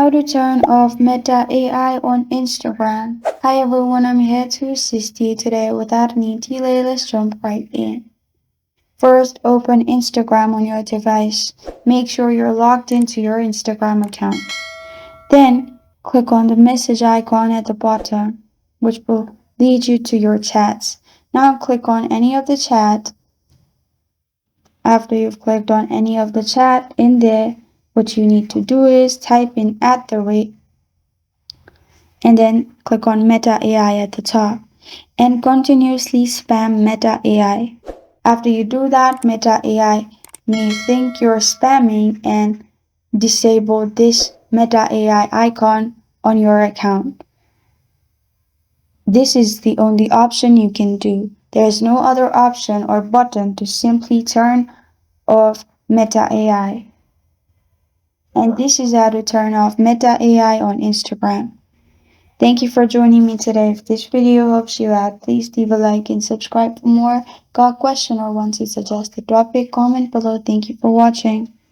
How to turn off Meta AI on Instagram. Hi everyone, I'm here to assist you today. Without any delay, let's jump right in. First, open Instagram on your device. Make sure you're logged into your Instagram account. Then, click on the message icon at the bottom, which will lead you to your chats. Now click on any of the chat. After you've clicked on any of the chat in there, what you need to do is type in @ and then click on Meta AI at the top and continuously spam Meta AI. After you do that, Meta AI may think you're spamming and disable this Meta AI icon on your account. This is the only option you can do. There is no other option or button to simply turn off Meta AI. And this is how to turn off Meta AI on Instagram. Thank you for joining me today. If this video helps you out, please leave a like and subscribe for more. Got a question or want to suggest a topic? Comment below. Thank you for watching.